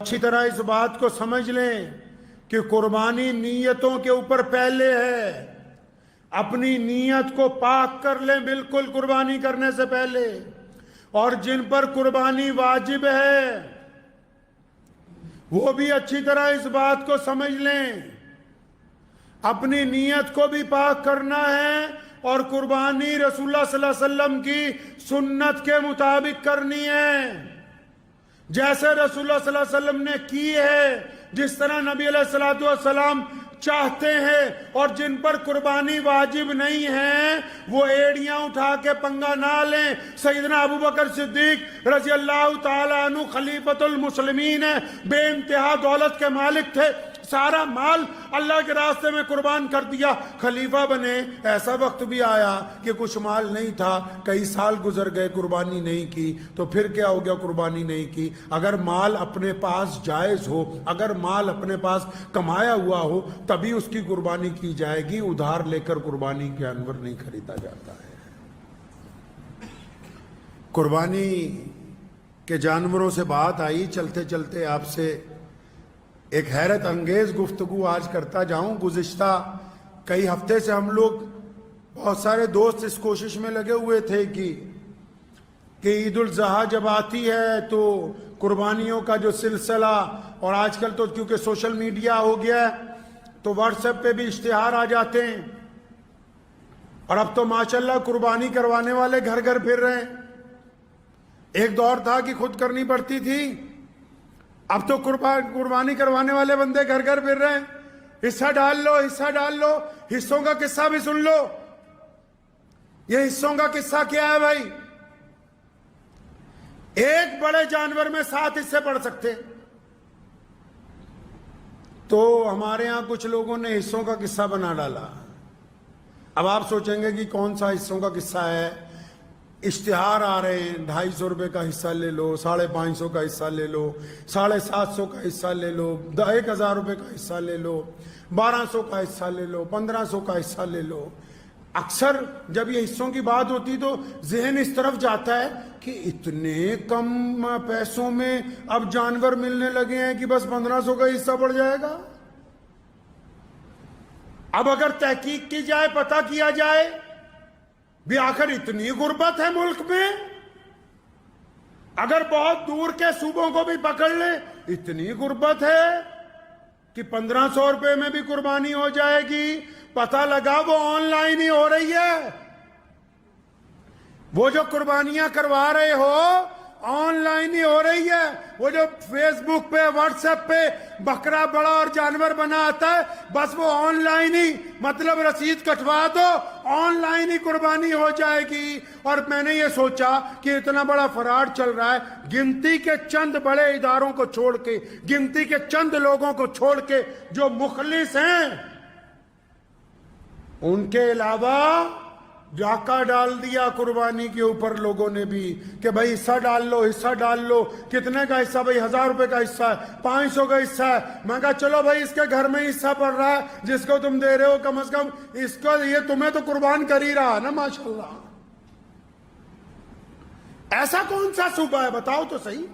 اچھی طرح اس بات کو سمجھ لیں کہ قربانی نیتوں کے اوپر پہلے ہے. اپنی نیت کو پاک کر لیں بالکل قربانی کرنے سے پہلے. اور جن پر قربانی واجب ہے وہ بھی اچھی طرح اس بات کو سمجھ لیں. اپنی نیت کو بھی پاک کرنا ہے اور قربانی رسول اللہ صلی اللہ علیہ وسلم کی سنت کے مطابق کرنی ہے، جیسے رسول اللہ صلی اللہ علیہ وسلم نے کی ہے، جس طرح نبی علیہ الصلوۃ والسلام چاہتے ہیں. اور جن پر قربانی واجب نہیں ہے وہ ایڑیاں اٹھا کے پنگا نہ لیں. سیدنا ابوبکر صدیق رضی اللہ تعالیٰ عنہ خلیفۃ المسلمین ہیں، بے انتہا دولت کے مالک تھے، سارا مال اللہ کے راستے میں قربان کر دیا. خلیفہ بنے، ایسا وقت بھی آیا کہ کچھ مال نہیں تھا، کئی سال گزر گئے، قربانی نہیں کی. تو پھر کیا ہو گیا؟ قربانی نہیں کی. اگر مال اپنے پاس جائز ہو، اگر مال اپنے پاس کمایا ہوا ہو تبھی اس کی قربانی کی جائے گی. ادھار لے کر قربانی کے جانور نہیں خریدا جاتا ہے. قربانی کے جانوروں سے بات آئی، چلتے چلتے آپ سے ایک حیرت انگیز گفتگو آج کرتا جاؤں. گزشتہ کئی ہفتے سے ہم لوگ بہت سارے دوست اس کوشش میں لگے ہوئے تھے کہ عید الاضحیٰ جب آتی ہے تو قربانیوں کا جو سلسلہ، اور آج کل تو کیونکہ سوشل میڈیا ہو گیا ہے تو واٹس ایپ پہ بھی اشتہار آ جاتے ہیں، اور اب تو ماشاءاللہ قربانی کروانے والے گھر گھر پھر رہے ہیں. ایک دور تھا کہ خود کرنی پڑتی تھی، اب تو قربانی کروانے والے بندے گھر گھر پھر رہے ہیں. حصہ ڈال لو، حصہ ڈال لو. حصوں کا قصہ بھی سن لو. یہ حصوں کا قصہ کیا ہے بھائی؟ ایک بڑے جانور میں 7 حصے پڑ سکتے. تو ہمارے ہاں کچھ لوگوں نے حصوں کا قصہ بنا ڈالا. اب آپ سوچیں گے کہ کون سا حصوں کا قصہ ہے؟ اشتہار آ رہے ہیں، 250 روپے کا حصہ لے لو، 550 کا حصہ لے لو، 750 کا حصہ لے لو، 1000 روپے کا حصہ لے لو، 1200 کا حصہ لے لو، 1500 کا حصہ لے لو. اکثر جب یہ حصوں کی بات ہوتی تو ذہن اس طرف جاتا ہے کہ اتنے کم پیسوں میں اب جانور ملنے لگے ہیں کہ بس 1500 کا حصہ پڑ جائے گا. اب اگر تحقیق کی جائے، پتہ کیا جائے بھی آخر اتنی غربت ہے ملک میں، اگر بہت دور کے صوبوں کو بھی پکڑ لیں اتنی غربت ہے کہ 1500 روپے میں بھی قربانی ہو جائے گی. پتہ لگا وہ آن لائن ہی ہو رہی ہے. وہ جو قربانیاں کروا رہے ہو آن لائن ہی ہو رہی ہے. وہ جو فیس بک پہ، واٹس ایپ پہ بکرا بڑا اور جانور بنا آتا ہے، بس وہ آن لائن ہی، مطلب رسید کٹوا دو، آن لائن ہی قربانی ہو جائے گی. اور میں نے یہ سوچا کہ اتنا بڑا فراڈ چل رہا ہے، گنتی کے چند بڑے اداروں کو چھوڑ کے، گنتی کے چند لوگوں کو چھوڑ کے جو مخلص ہیں ان کے علاوہ ڈاکہ ڈال دیا قربانی کے اوپر لوگوں نے بھی کہ بھائی حصہ ڈال لو، حصہ ڈال لو. کتنے کا حصہ؟ بھائی 1000 روپے کا حصہ ہے، 500 کا حصہ ہے. میں کہا چلو بھائی اس کے گھر میں حصہ پڑ رہا ہے جس کو تم دے رہے ہو، کم از کم اس کو، یہ تمہیں تو قربان کر ہی رہا نا ماشاءاللہ. ایسا کون سا صوبہ ہے بتاؤ تو صحیح؟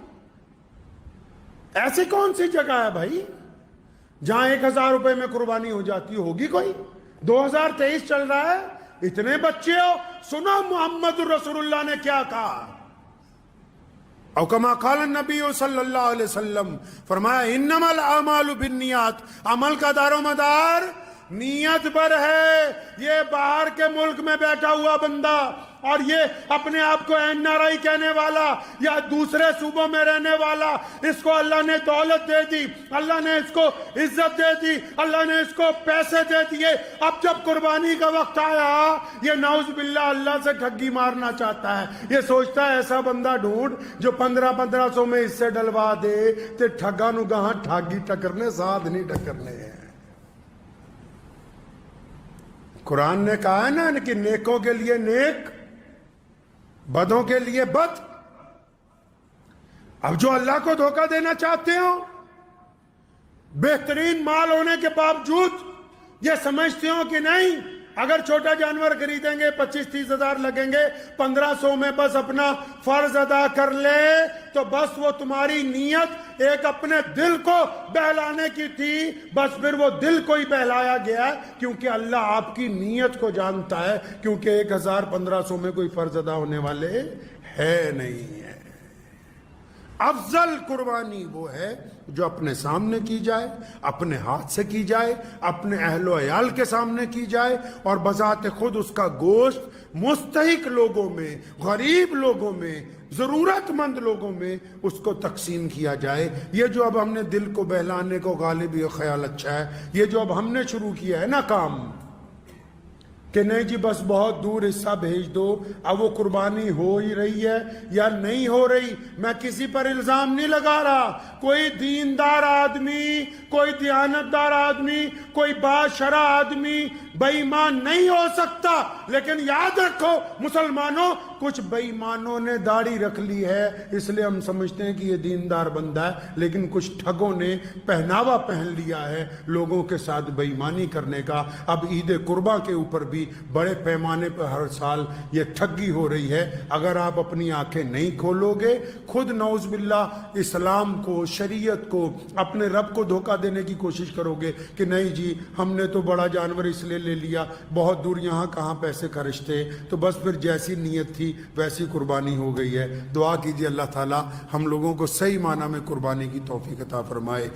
ایسی کون سی جگہ ہے بھائی جہاں 1000 روپے میں قربانی ہو جاتی ہوگی؟ کوئی 2023 چل رہا ہے، اتنے بچے ہو. سنو محمد رسول اللہ نے کیا کہا، او کما قال النبی صلی اللہ علیہ وسلم، فرمایا انما الاعمال بالنیات، عمل کا دار و مدار نیت پر ہے. یہ باہر کے ملک میں بیٹھا ہوا بندہ اور یہ اپنے آپ کو این آر آئی کہنے والا یا دوسرے صوبوں میں رہنے والا، اس کو اللہ نے دولت دے دی، اللہ نے اس کو عزت دے دی، اللہ نے اس کو پیسے دے دیے. اب جب قربانی کا وقت آیا یہ نعوذ باللہ اللہ سے ٹھگی مارنا چاہتا ہے. یہ سوچتا ہے ایسا بندہ ڈھونڈ جو 1500 میں اس سے ڈلوا دے تے ٹھگا نو گاہاں ٹھاگی ٹکرنے ساتھ نہیں ٹکرنے ہیں. قرآن نے کہا ہے نا کہ نیکوں کے لیے نیک، بدوں کے لیے بد. اب جو اللہ کو دھوکہ دینا چاہتے ہو، بہترین مال ہونے کے باوجود یہ سمجھتے ہو کہ نہیں اگر چھوٹا جانور خریدیں گے 25-30 ہزار لگیں گے، 1500 میں بس اپنا فرض ادا کر لے تو بس وہ تمہاری نیت ایک اپنے دل کو بہلانے کی تھی، بس پھر وہ دل کو ہی بہلایا گیا، کیونکہ اللہ آپ کی نیت کو جانتا ہے، کیونکہ 1500 میں کوئی فرض ادا ہونے والے ہے نہیں ہے۔ افضل قربانی وہ ہے جو اپنے سامنے کی جائے، اپنے ہاتھ سے کی جائے، اپنے اہل و عیال کے سامنے کی جائے، اور بذات خود اس کا گوشت مستحق لوگوں میں، غریب لوگوں میں، ضرورت مند لوگوں میں اس کو تقسیم کیا جائے۔ یہ جو اب ہم نے دل کو بہلانے کو، غالب یہ خیال اچھا ہے، یہ جو اب ہم نے شروع کیا ہے نا کام کہ نہیں جی بس بہت دور حصہ بھیج دو، اب وہ قربانی ہو ہی رہی ہے یا نہیں ہو رہی، میں کسی پر الزام نہیں لگا رہا۔ کوئی دیندار آدمی، کوئی دیانتدار آدمی، کوئی باشرع آدمی بے ایمان نہیں ہو سکتا، لیکن یاد رکھو مسلمانوں، کچھ بے ایمانوں نے داڑھی رکھ لی ہے اس لیے ہم سمجھتے ہیں کہ یہ دیندار بندہ ہے، لیکن کچھ ٹھگوں نے پہناوا پہن لیا ہے لوگوں کے ساتھ بے ایمانی کرنے کا۔ اب عید قرباں کے اوپر بھی بڑے پیمانے پر ہر سال یہ ٹھگی ہو رہی ہے۔ اگر آپ اپنی آنکھیں نہیں کھولو گے، خود نعوذ باللہ اسلام کو، شریعت کو، اپنے رب کو دھوکہ دینے کی کوشش کرو گے کہ نہیں جی ہم نے تو بڑا جانور اس لیے لے لیا، بہت دور یہاں کہاں پیسے خرچ تھے، تو بس پھر جیسی نیت تھی ویسی قربانی ہو گئی ہے۔ دعا کیجیے اللہ تعالی ہم لوگوں کو صحیح معنی میں قربانی کی توفیق عطا فرمائے۔